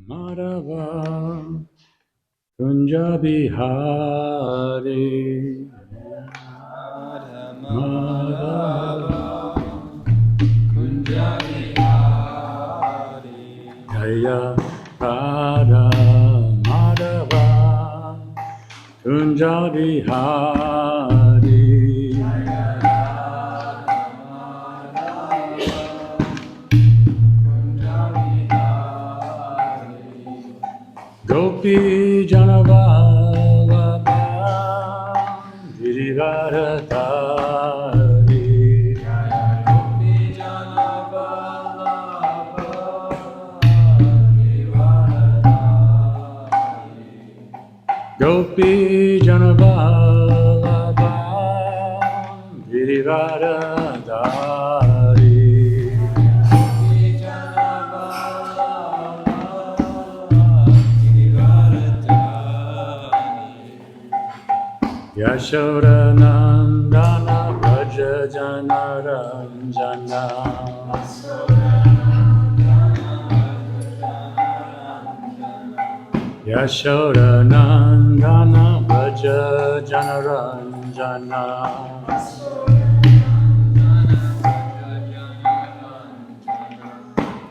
Madhava Kunja Bihari Madhava Kunja Bihari Jaya Radha Madhava Kunja Bihari Gopi Janavallabha Girivaradhari Gopi Janavallabha Girivaradhari Gopi Janavallabha Girivaradhari Yashoda Nandana Braja Janaranjana Yashoda Nandana Braja Janaranjana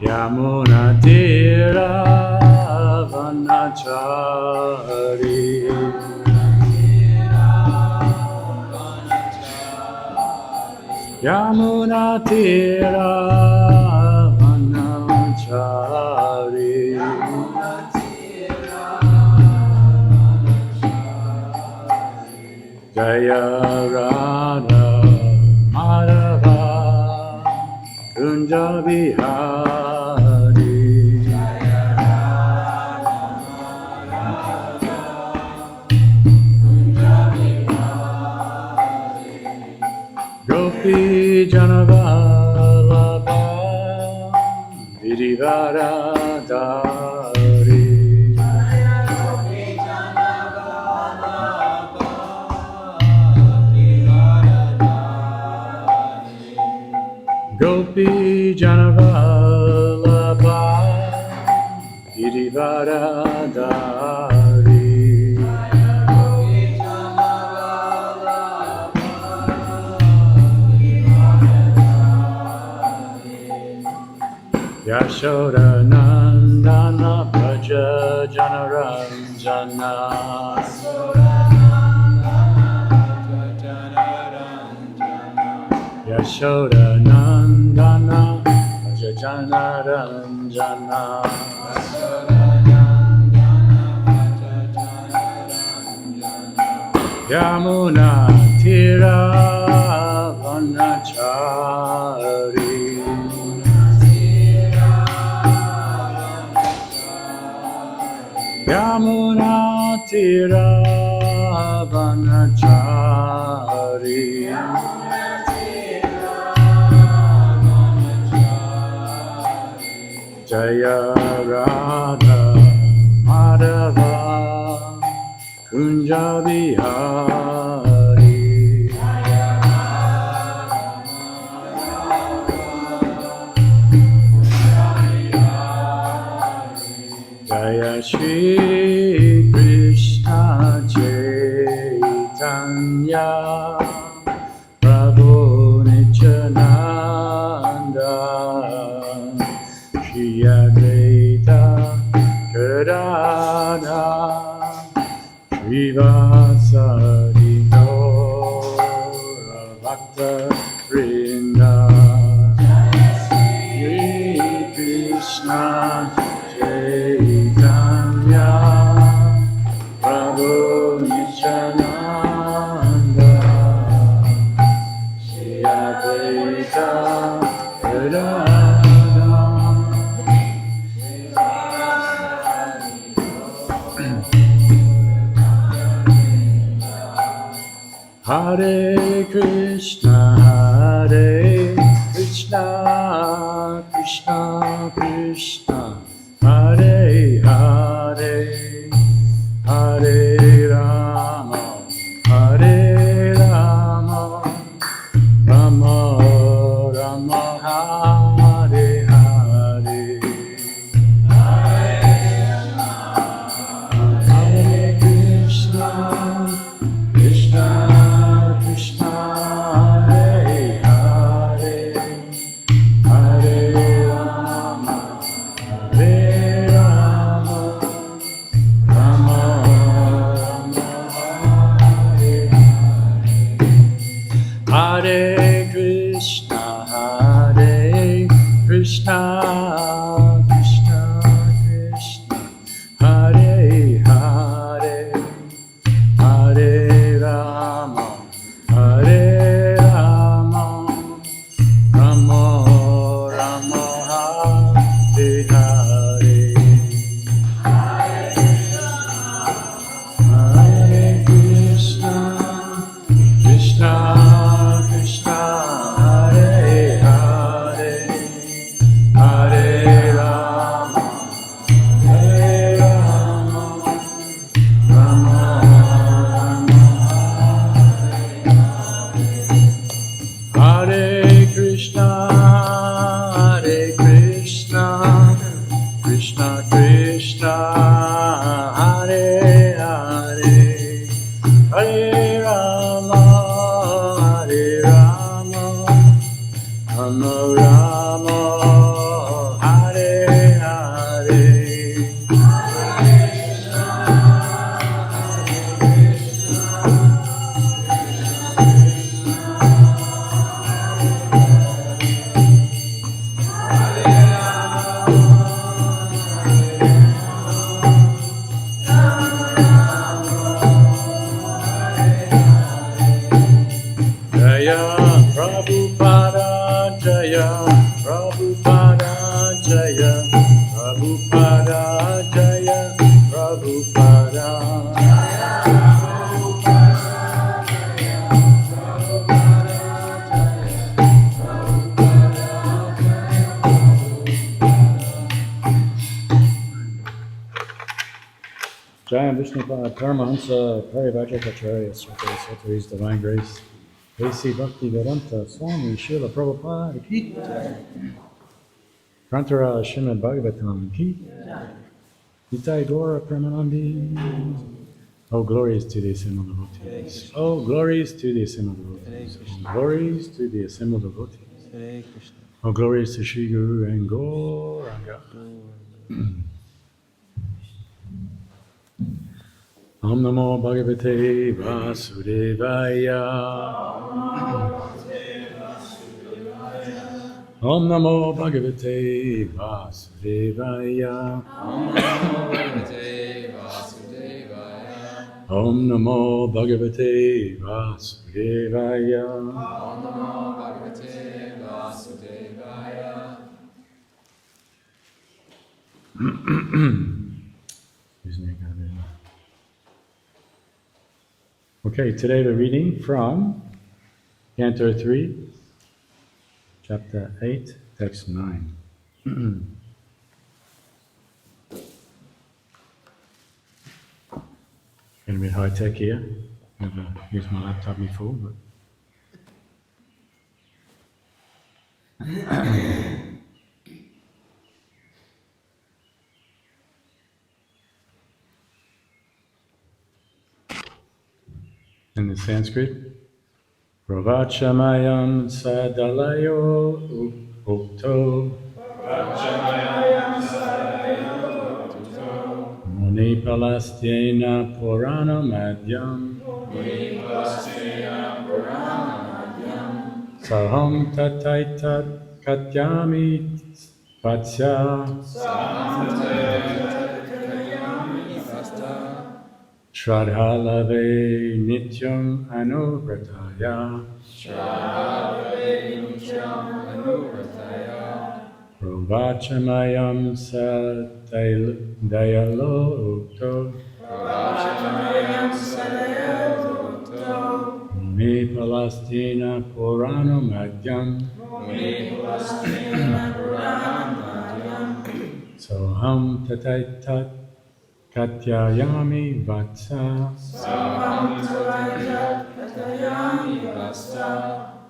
Yamuna Tira Vanachari Yamuna Tira Vanachari Jaya Radha Madhava Kunja Bihari Gopi Janavallabha Girivaradhari Gopi Janavallabha Girivaradhari Yashoda Nandana Braja Janaranjana Yashoda Nandana Braja Janaranjana Yamuna Tira Vanachari Yamuna Tira Vanachari Jaya Radha Madhava Kunja Bihari Jaya Shri Krishna Chaitanya Prabhu Nityananda Shri Advaita Gadadha Shri Vasari Gaura Bhakta Vrinda Shri Krishna Chaitanya Prabhu Nityananda Shri Advaita Gadadha Hare Krishna, Krishna Krishna, Hare Hare, Hare Rama, Hare Rama, Rama Rama, Hare Hare, Hare Krishna Krishna, Hare Hare, Hare Rama, Hare Rama, Rama Rama, Hare Hare. Jaya Prabhupada, Jaya Prabhupada, Jaya Prabhupada, Jaya Prabhupada. Jaya Vishnupada Paramahansa Parivajrakacharya Srila His Divine Grace A.C. Bhakti Vedanta Swami Srila Prabhupada Ki Prantara Srimad Bhagavatam Ki Nitai Gora Premanandi. Oh, glories to the assembled devotees. Oh, glories to the assembled devotees. Oh, glories to the assembled devotees. Oh, glories to Sri Guru and Gauranga. Om Namo Bhagavate Vasudevaya. Om Namo Bhagavate Vasudevaya. Om Namo Bhagavate Vasudevaya. Okay, today we're reading from Canto 3, Chapter 8, Text 9. Going to be high tech here. Never used my laptop before, but. In the Sanskrit, Pravachamayam sadalayo ukto Muni palastena purana madhyam Saham tataitat katyami vatsya Shradhalave nityam anuvrataya Pravachamayam sadayalo ukto Muni palastina purana madhyam Soham tataitat katyayami vatsa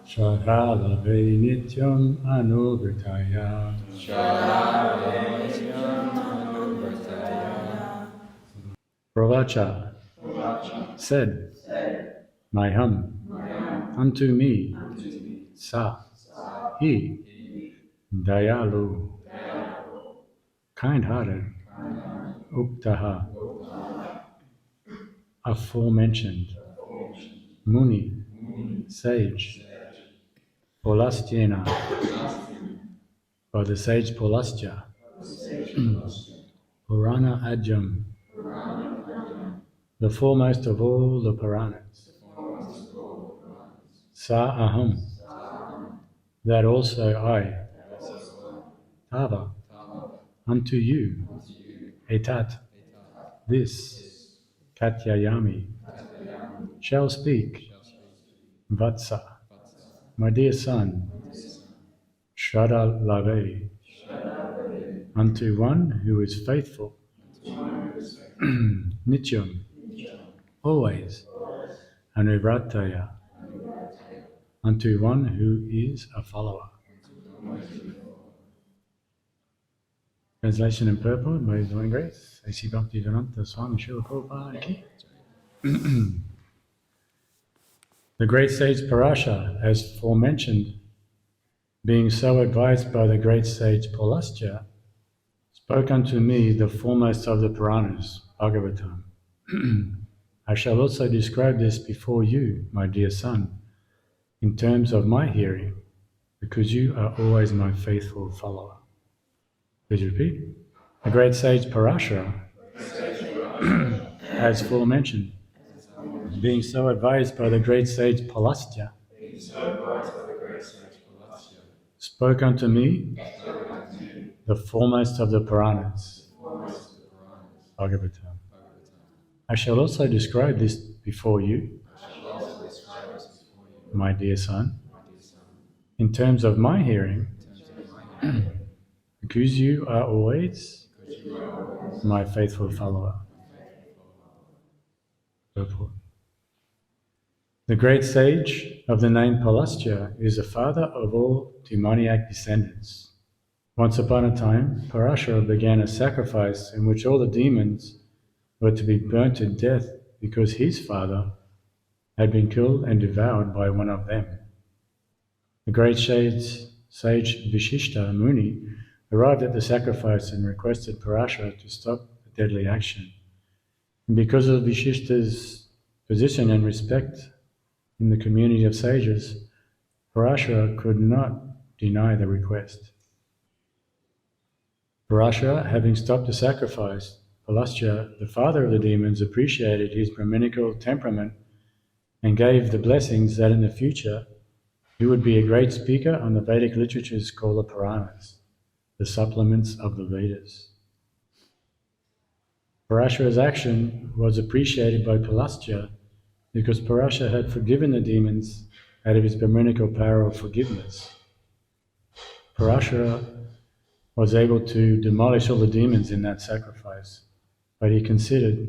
Shradhalave nityam anuvrataya. Pravacha said, Mayham, unto me, Sa, he, Dayalu, kind-hearted, Uktaha, aforementioned, Muni, sage, Polastyena, by the sage Polastya, Purana Adyam, the foremost of all the Puranas, Sa Aham, that also I, Tava, unto you, Etat, this, Katyayami, shall speak, Vatsa, my dear son, Shraddha Lave, unto one who is faithful, Nityam, always, Anuvrataya, unto one who is a follower. Translation and purport by His Divine Grace, A.C. Bhaktivedanta Swami Srila Prabhupada Ki. The great sage Parasha, as forementioned, being so advised by the great sage Pulastya, spoke unto me the foremost of the Puranas, Bhagavatam. I shall also describe this before you, my dear son, in terms of my hearing, because you are always my faithful follower. Please repeat. The great sage Parasha, as forementioned, being so advised by the great sage Pulastya, spoke unto me the foremost of the Puranas, Bhagavatam. I shall also describe this before you, my dear son, in terms of my hearing, because you are always my faithful follower. Purport. The great sage of the name Pulastya is the father of all demoniac descendants. Once upon a time, Parashara began a sacrifice in which all the demons were to be burnt to death because his father had been killed and devoured by one of them. The great sage Vishishta Muni arrived at the sacrifice and requested Parashara to stop the deadly action. And because of Vishishta's position and respect in the community of sages, Parashara could not deny the request. Parashara, having stopped the sacrifice, Pulastya, the father of the demons, appreciated his Brahminical temperament and gave the blessings that in the future he would be a great speaker on the Vedic literatures called the Puranas, the supplements of the Vedas. Parashara's action was appreciated by Pulastya because Parashara had forgiven the demons out of his Brahminical power of forgiveness. Parashara was able to demolish all the demons in that sacrifice, but he considered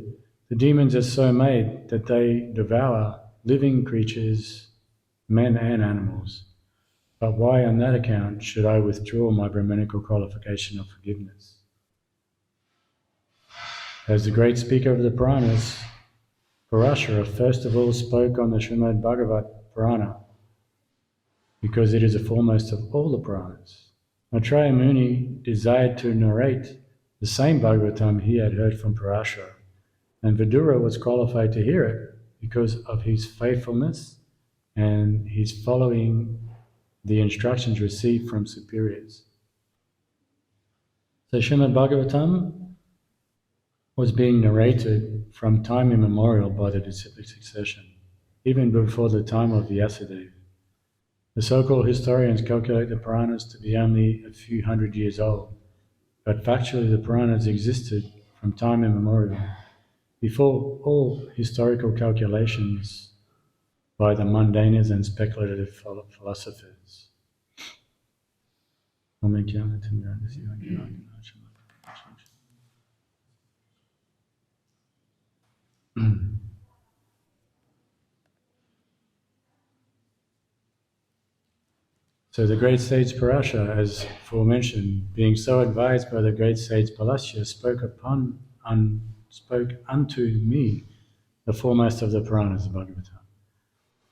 the demons are so made that they devour living creatures, men and animals. But why on that account should I withdraw my Brahminical qualification of forgiveness? As the great speaker of the Puranas, Parashara first of all spoke on the Srimad Bhagavatam Purana, because it is the foremost of all the Puranas. Maitreya Muni desired to narrate the same Bhagavatam he had heard from Parashara, and Vidura was qualified to hear it because of his faithfulness and his following the instructions received from superiors. So Srimad Bhagavatam was being narrated from time immemorial by the disciplic succession, even before the time of Vyasadeva. The so-called historians calculate the Puranas to be only a few hundred years old, but factually the Puranas existed from time immemorial, before all historical calculations by the mundaners and speculative philosophers. So the great sage Parashara, as forementioned, being so advised by the great sage Pulastya, spoke unto me the foremost of the Puranas, the Bhagavatam.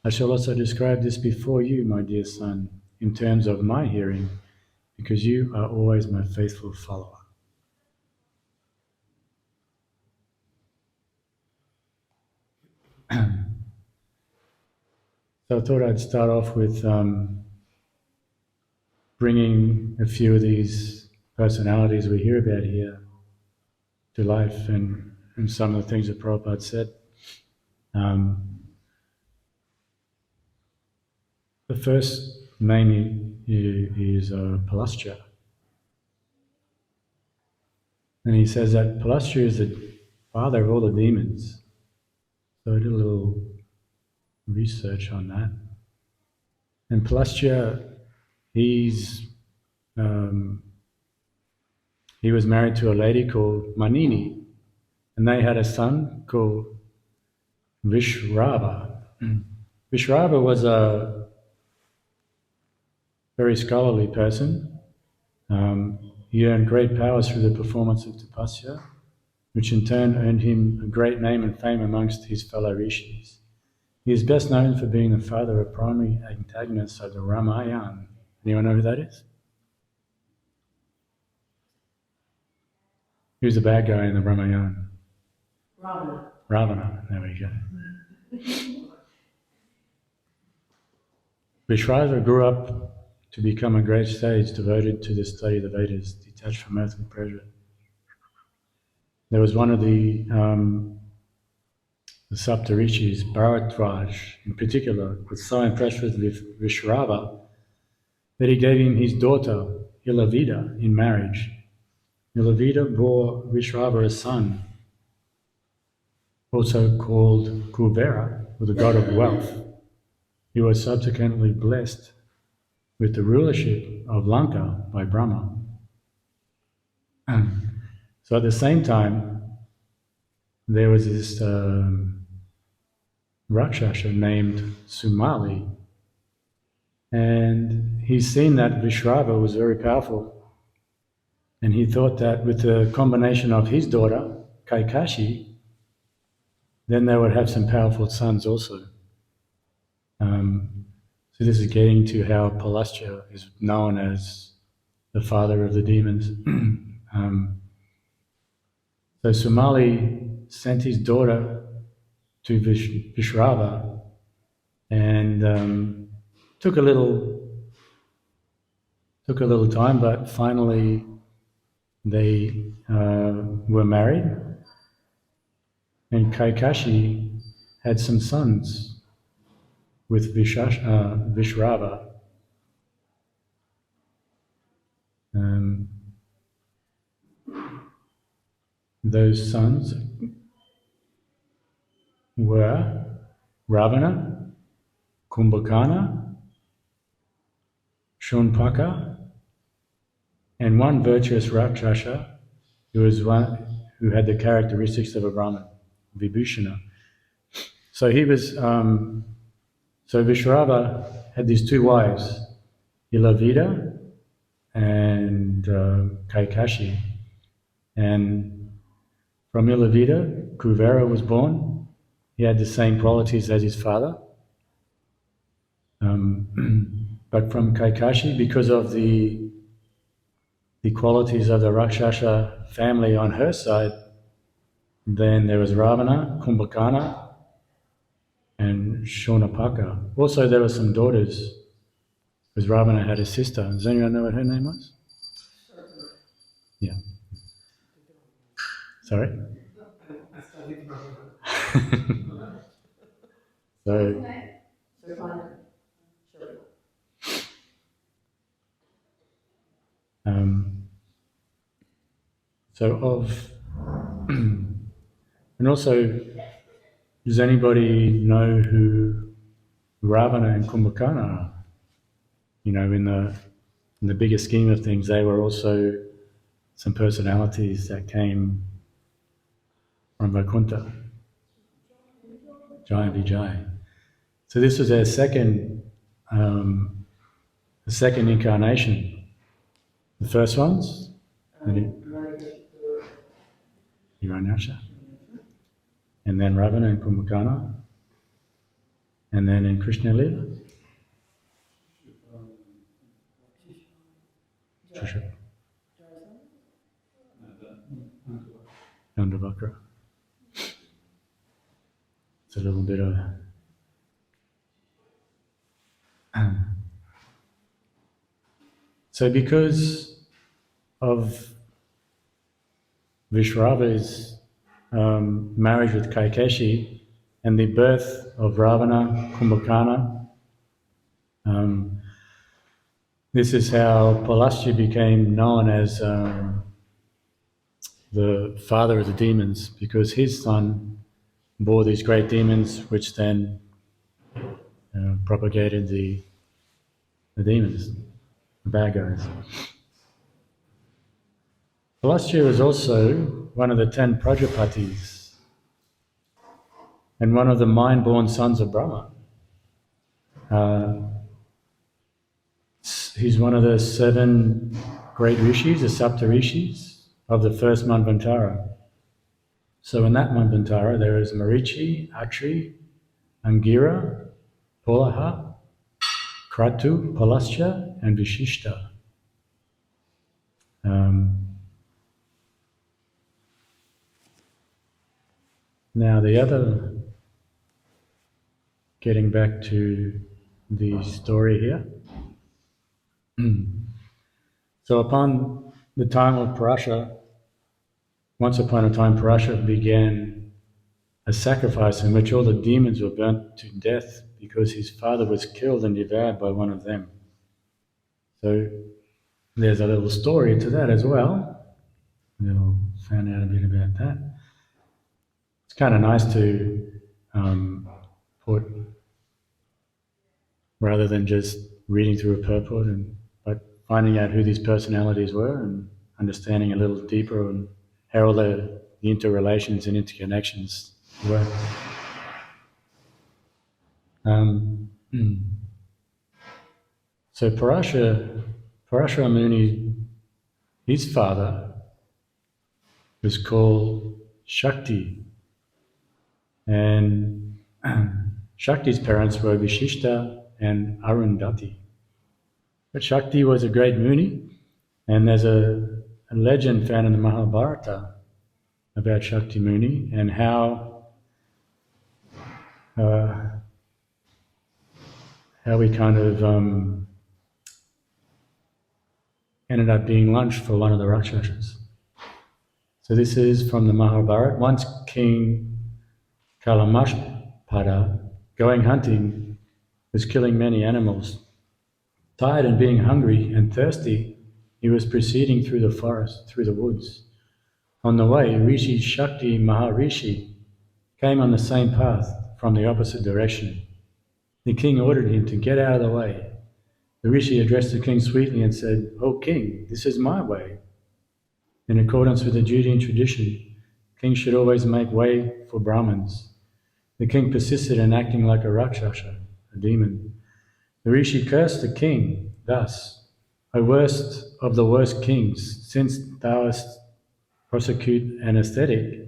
I shall also describe this before you, my dear son, in terms of my hearing, because you are always my faithful follower. So I thought I'd start off with bringing a few of these personalities we hear about here to life and some of the things that Prabhupada said. The first name is Pulastya. And he says that Pulastya is the father of all the demons. So I did a little research on that. And Pulastya, he was married to a lady called Manini, and they had a son called Vishrava. Vishrava was a very scholarly person. He earned great powers through the performance of tapasya, which in turn earned him a great name and fame amongst his fellow rishis. He is best known for being the father of primary antagonists of the Ramayana. Anyone know who that is? Who's the bad guy in the Ramayana? Ravana, there we go. Vishrava grew up to become a great sage devoted to the study of the Vedas, detached from earthly pleasure. There was one of the Saptarishis, Bharadwaj in particular, was so impressed with Vishrava that he gave him his daughter, Ilavida, in marriage. Ilavida bore Vishrava a son, also called Kuvera, or the god of wealth. He was subsequently blessed with the rulership of Lanka by Brahma. So at the same time, there was this Rakshasa named Sumali, and he's seen that Vishrava was very powerful, and he thought that with the combination of his daughter, Kaikashi, then they would have some powerful sons also. So this is getting to how Pulasthya is known as the father of the demons. So Sumali sent his daughter to Vishrava, and took a little time, but finally they were married, and Kaikashi had some sons with Vishrava. Those sons were Ravana, Kumbhakana, Shunpaka, and one virtuous Rakshasa who had the characteristics of a Brahmin, Vibhushana. So he was. So Vishrava had these two wives, Ilavida and Kaikashi, and from Ilavida, Kuvera was born. He had the same qualities as his father. But from Kaikashi, because of the qualities of the Rakshasa family on her side, then there was Ravana, Kumbhakana, and Shunapaka. Also, there were some daughters, because Ravana had a sister. Does anyone know what her name was? Yeah. Sorry? And also, does anybody know who Ravana and Kumbhakana are? You know, in the bigger scheme of things, they were also some personalities that came from Vaikuntha, Jai Vijay. So this was their second incarnation. The first ones, Hiranyasha, and then Ravana and Kumbhakana, and then in Krishna Lila, Chandravakra. It's a little bit of so because of Vishrava's marriage with Kaikeshi and the birth of Ravana, Kumbhakana, this is how Pulasthya became known as the father of the demons, because his son bore these great demons, which then propagated the demons, the bad guys. Pulasthya was also one of the 10 Prajapatis and one of the mind-born sons of Brahma. He's one of the 7 great rishis, the Sapta Rishis of the first Manvantara. So in that Manvantara there is Marichi, Atri, Angira, Pulaha, Kratu, Palasya, and Vishishta. Now the other, getting back to the story here. So upon the time of Parasha, once upon a time Parasha began a sacrifice in which all the demons were burnt to death because his father was killed and devoured by one of them. So there's a little story to that as well. We'll find out a bit about that. It's kind of nice to put, rather than just reading through a purport, but finding out who these personalities were and understanding a little deeper and how all the interrelations and interconnections were. So Parashara Muni, his father was called Shakti, and Shakti's parents were Vishishta and Arundhati. But Shakti was a great Muni, and there's a legend found in the Mahabharata about Shakti Muni and how we kind of ended up being lunch for one of the Rakshasas. So this is from the Mahabharata. Once King Kalamashpada, going hunting, was killing many animals. Tired and being hungry and thirsty, he was proceeding through the forest, through the woods. On the way, Rishi Shakti Maharishi came on the same path from the opposite direction. The king ordered him to get out of the way. The Rishi addressed the king sweetly and said, "O king, this is my way." In accordance with the duty and tradition, kings should always make way for Brahmins. The king persisted in acting like a Rakshasa, a demon. The Rishi cursed the king thus, "O worst of the worst kings, since thou hast prosecute an ascetic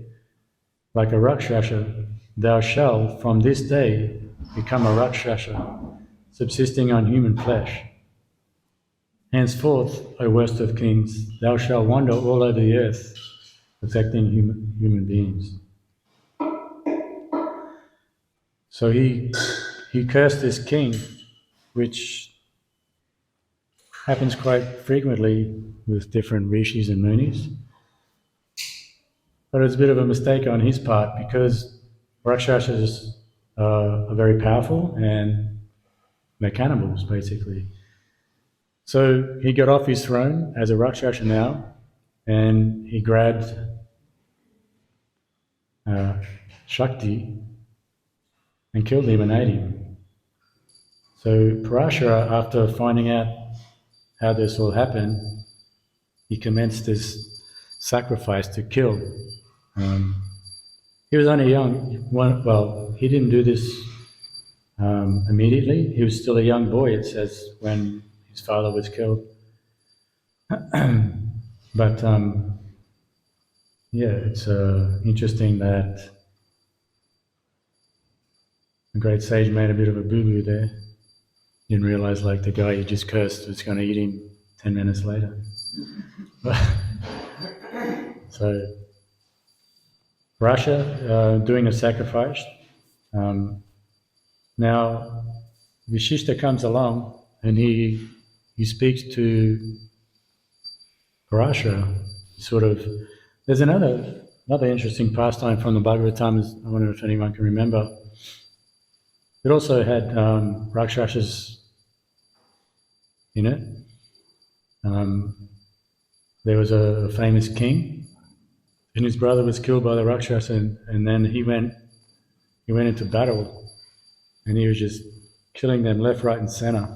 like a Rakshasa, thou shalt from this day become a Rakshasa, subsisting on human flesh. Henceforth, O worst of kings, thou shalt wander all over the earth, affecting human beings." So he cursed this king, which happens quite frequently with different rishis and munis. But it's a bit of a mistake on his part because Rakshasas are very powerful and they're cannibals, basically. So he got off his throne as a Rakshasa now, and he grabbed Shakti and killed him and ate him. So Parashara, after finding out how this all happened, he commenced this sacrifice to kill. He was only young. Well, he didn't do this immediately. He was still a young boy, it says, when his father was killed. But yeah, it's interesting that the great sage made a bit of a boo-boo there. Didn't realize like the guy he just cursed was going to eat him 10 minutes later. So Rasha doing a sacrifice. Now Vishishta comes along and he speaks to Parashara. Sort of. There's another interesting pastime from the Bhagavatam. I wonder if anyone can remember. It also had Rakshasas in it. There was a famous king, and his brother was killed by the Rakshasa, and then he went into battle, and he was just killing them left, right, and center.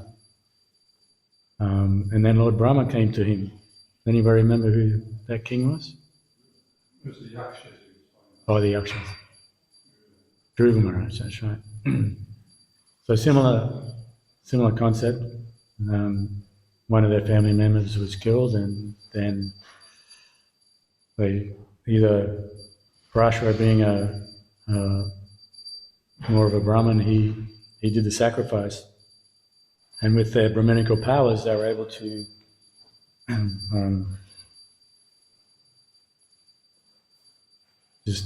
And then Lord Brahma came to him. Anybody remember who that king was? It was the Yakshas. Oh, the Yakshas. Dhruva Maharaj, that's right. So similar concept. one of their family members was killed, and then they either Parashara being a more of a Brahmin, he did the sacrifice, and with their Brahminical powers, they were able to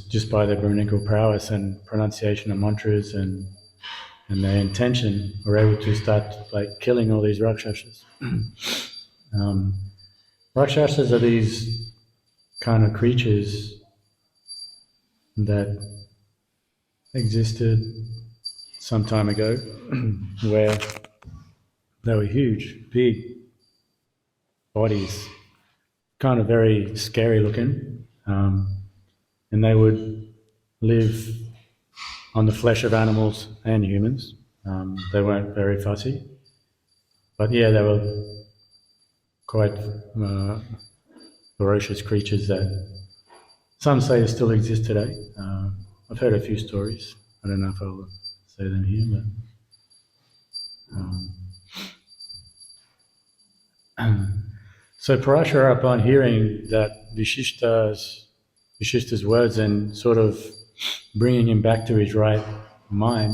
just by their Brahminical prowess and pronunciation of mantras and their intention, were able to start like killing all these Rakshasas. Rakshasas are these kind of creatures that existed some time ago, where they were huge, big bodies, kind of very scary looking, and they would live on the flesh of animals and humans. They weren't very fussy, but yeah, they were quite ferocious creatures that some say still exist today. I've heard a few stories. I don't know if I'll say them here, but so Parashara, upon hearing that Vishishta's words and sort of bringing him back to his right mind,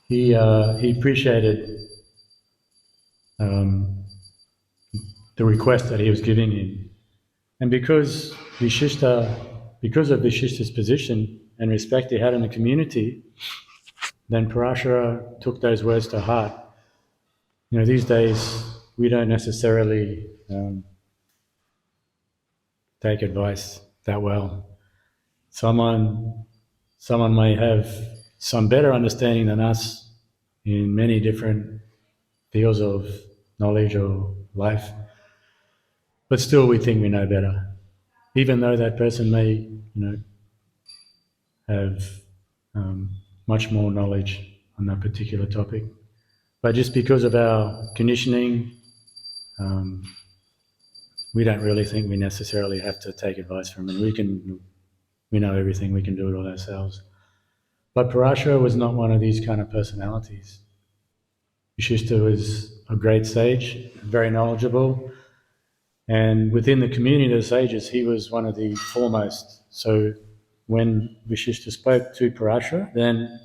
he appreciated the request that he was giving him, and because of Vishishta's position and respect he had in the community, then Parashara took those words to heart. You know, these days we don't necessarily take advice that well. Someone may have some better understanding than us in many different fields of knowledge or life, but still we think we know better, even though that person may, have much more knowledge on that particular topic. But just because of our conditioning, we don't really think we necessarily have to take advice from him. We know everything, we can do it all ourselves. But Parashara was not one of these kind of personalities. Vishishta was a great sage, very knowledgeable, and within the community of the sages, he was one of the foremost. So when Vishishta spoke to Parashara, then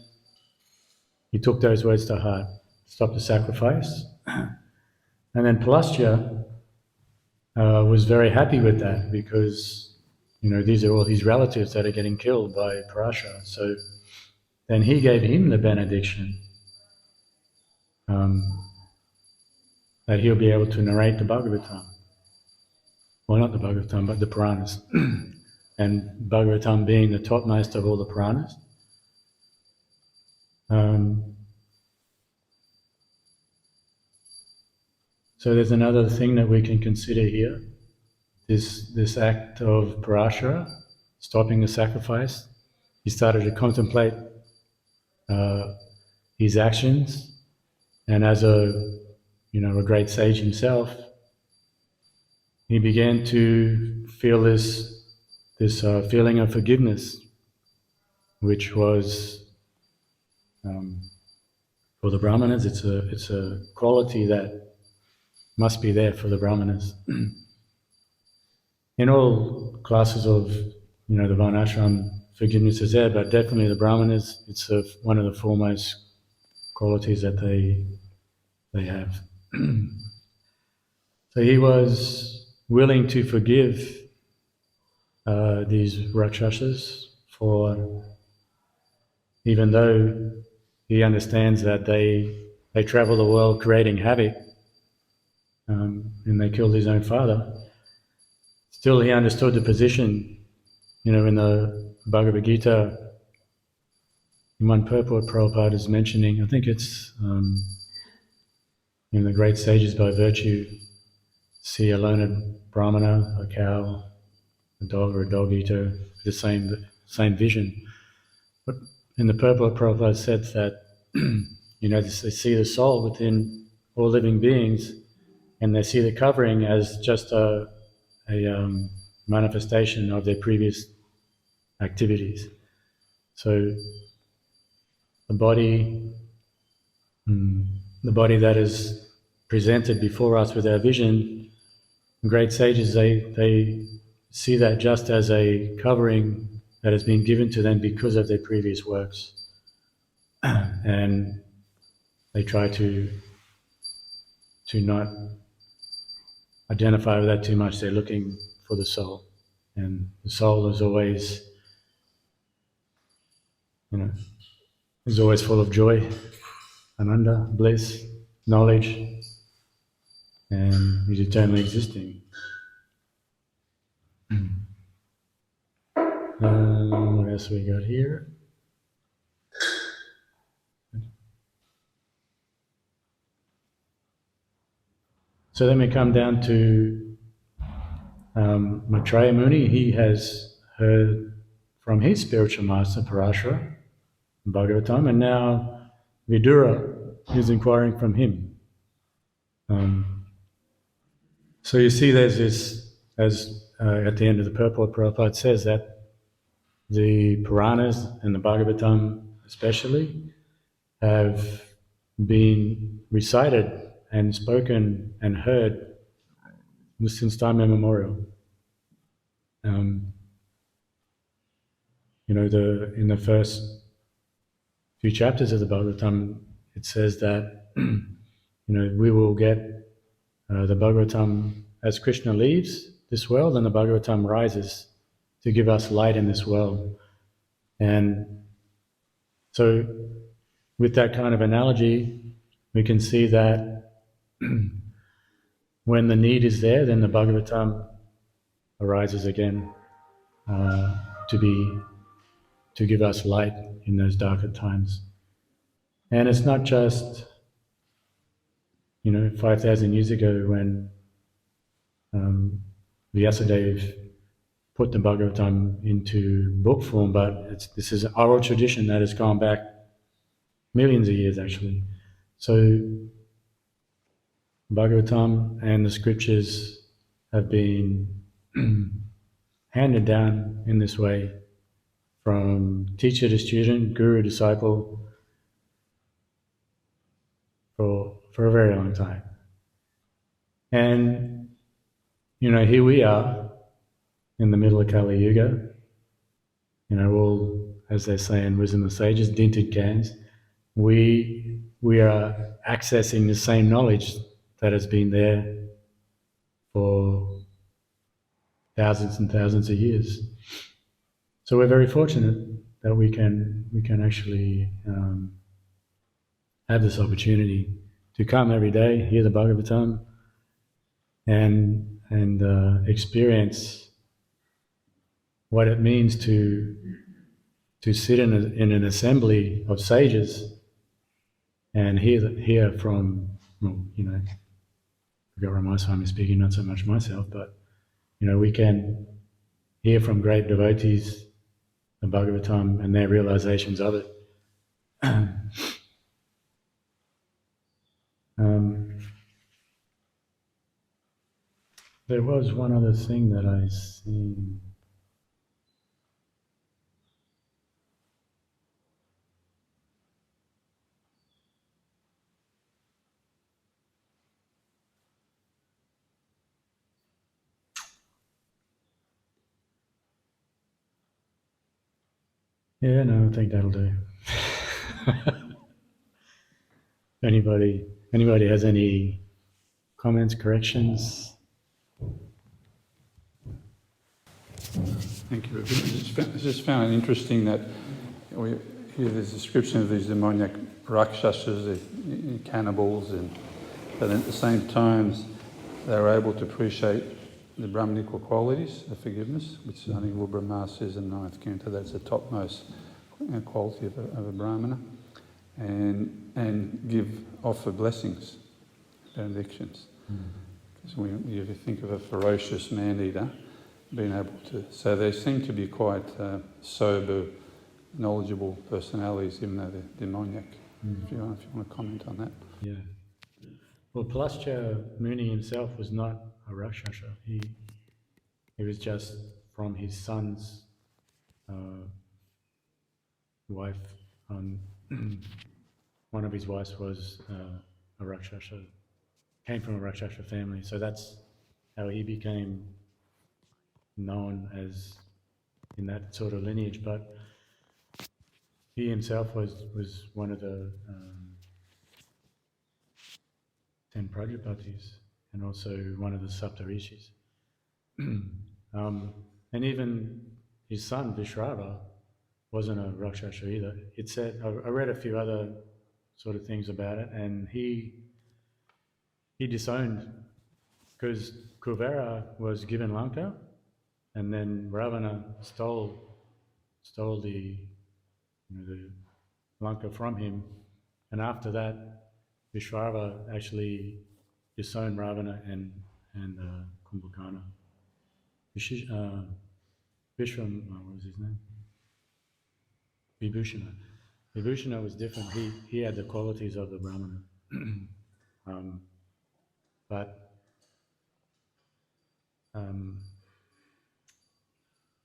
he took those words to heart, stopped the sacrifice. And then Palastya was very happy with that, because these are all his relatives that are getting killed by Parashara. So then he gave him the benediction that he'll be able to narrate the Bhagavatam. Well, not the Bhagavatam, but the Puranas. And Bhagavatam being the topmost of all the Puranas. So there's another thing that we can consider here. This act of Parashara, stopping the sacrifice. He started to contemplate his actions, and as a great sage himself, he began to feel this feeling of forgiveness, which was for the Brahmanas. It's a quality that must be there for the Brahmanas. In all classes of the Varnashram, forgiveness is there, but definitely the Brahmanas, it's one of the foremost qualities that they have. So he was willing to forgive these Rakshasas, for even though he understands that they travel the world creating havoc, and they killed his own father, still he understood the position. In the Bhagavad Gita, in one purport, Prabhupada is mentioning, I think it's the great sages by virtue see a learned brahmana, a cow, a dog or a dog eater, the same vision. But in the purport, Prabhupada said that they see the soul within all living beings, and they see the covering as just a manifestation of their previous activities. So the body that is presented before us with our vision, great sages, they see that just as a covering that has been given to them because of their previous works. And they try to not identify with that too much. They're looking for the soul. And the soul is always, is always full of joy, ananda, bliss, knowledge, and is eternally existing. What else we got here? So then we come down to Maitreya Muni. He has heard from his spiritual master, Parashara, Bhagavatam, and now Vidura is inquiring from him. So you see there's this, as at the end of the purport, Prabhupada says that the Puranas and the Bhagavatam especially have been recited and spoken and heard since time immemorial. In the first few chapters of the Bhagavatam, it says that we will get the Bhagavatam as Krishna leaves this world, and the Bhagavatam rises to give us light in this world. And so, with that kind of analogy, we can see that when the need is there, then the Bhagavatam arises again to give us light in those darker times. And it's not just 5,000 years ago when Vyasadeva put the Bhagavatam into book form, but this is an oral tradition that has gone back millions of years actually. So Bhagavatam and the scriptures have been handed down in this way from teacher to student, guru, disciple, for a very long time. And, here we are in the middle of Kali Yuga, all, as they say in Wisdom of Sages, dinted cans. We are accessing the same knowledge that has been there for thousands and thousands of years. So we're very fortunate that we can actually have this opportunity to come every day, hear the Bhagavatam, and experience what it means to sit in an assembly of sages and hear from, Guru Swami speaking, not so much myself, but we can hear from great devotees the Bhagavatam and their realizations of it. There was one other thing that I seen. Yeah, no, I think that'll do. Anybody has any comments, corrections? Thank you. I just found it interesting that we hear this description of these demoniac rakshasas, the cannibals, but at the same time they were able to appreciate the Brahmanical qualities, the forgiveness, which I think Lord Brahma says in the 9th canto, that's the topmost quality of a Brahmana, and offer blessings, benedictions. Because if you think of a ferocious man-eater, being able to, so they seem to be quite sober, knowledgeable personalities, even though they're demoniac. If you want to comment on that. Yeah. Well, Palascha Muni himself was not a Rakshasa. He was just from his son's wife. One of his wives was a Rakshasa. came from a Rakshasa family, so that's how he became known as in that sort of lineage. But he himself was one of the 10 Prajapatis and also one of the Saptarishis. And even his son Vishrava wasn't a Rakshasa either. It said, I read a few other sort of things about it, and he disowned because Kuvera was given Lanka, and then Ravana stole the the Lanka from him, and after that, Vishwava actually disowned Ravana and Kumbhakarna. Vishwam, what was his name? Vibhushana. Vibhushana was different. He had the qualities of the Brahmana. But where are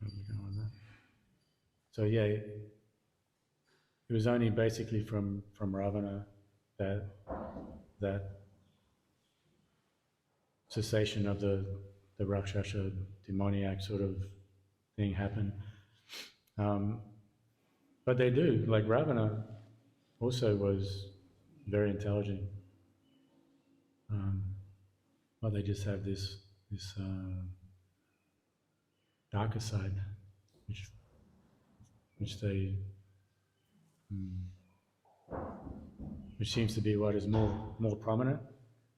we going with that? So yeah, it was only basically from Ravana that cessation of the Rakshasa demoniac sort of thing happened. But they do, like Ravana also was very intelligent. But they just have this darker side, which seems to be what is more prominent.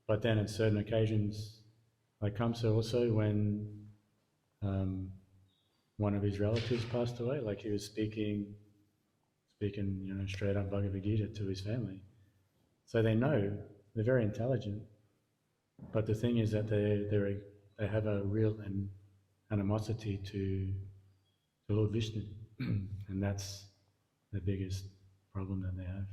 But then at certain occasions, like Kamsa also, when one of his relatives passed away, like he was speaking straight up Bhagavad Gita to his family. So they know, they're very intelligent, but the thing is that they have a real animosity to Lord Vishnu, and that's the biggest problem that they have.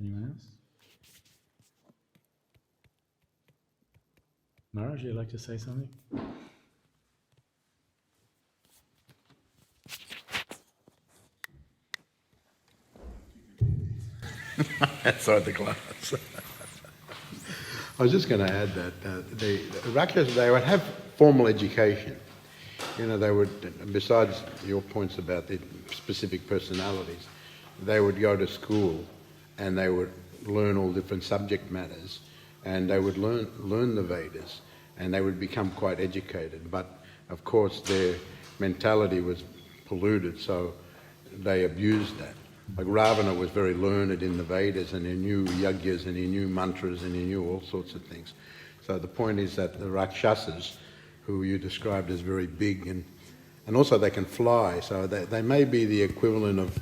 Anyone else? Maharaj, you'd like to say something? Outside the glass. I was just going to add that the Rakshas, they would have formal education. They would, besides your points about the specific personalities, they would go to school and they would learn all different subject matters, and they would learn the Vedas, and they would become quite educated. But of course their mentality was polluted, so they abused that. Like Ravana was very learned in the Vedas, and he knew yagyas and he knew mantras and he knew all sorts of things. So the point is that the Rakshasas, who you described as very big, and also they can fly, so they may be the equivalent of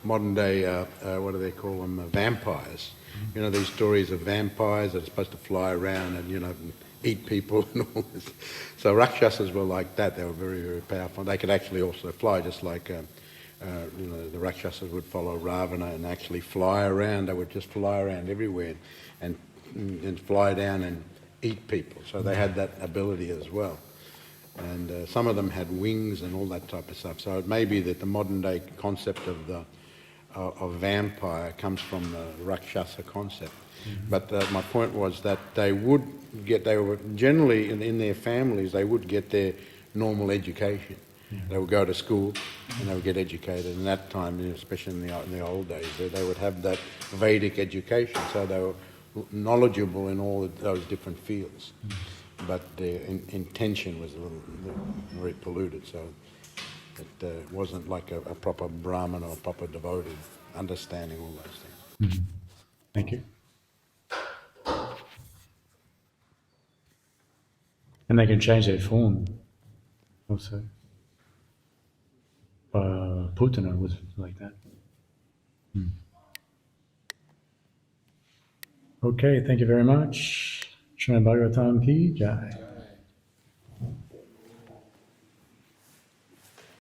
modern day, what do they call them, vampires. These stories of vampires that are supposed to fly around and eat people and all this. So Rakshasas were like that. They were very, very powerful. They could actually also fly, just like the Rakshasas would follow Ravana and actually fly around. They would just fly around everywhere and fly down and eat people. So they had that ability as well. And some of them had wings and all that type of stuff. So it may be that the modern day concept of vampire comes from the Rakshasa concept. Mm-hmm. But my point was that they were generally in their families, they would get their normal education. Yeah. They would go to school and they would get educated. And that time, especially in the old days, they would have that Vedic education. So they were knowledgeable in all those different fields. Mm-hmm. But their intention was a little very polluted. So it wasn't like a proper Brahmin or a proper devotee understanding all those things. Mm-hmm. Thank you. And they can change their form also. Putana was like that. Okay, thank you very much. Srimad Bhagavatam ki jai.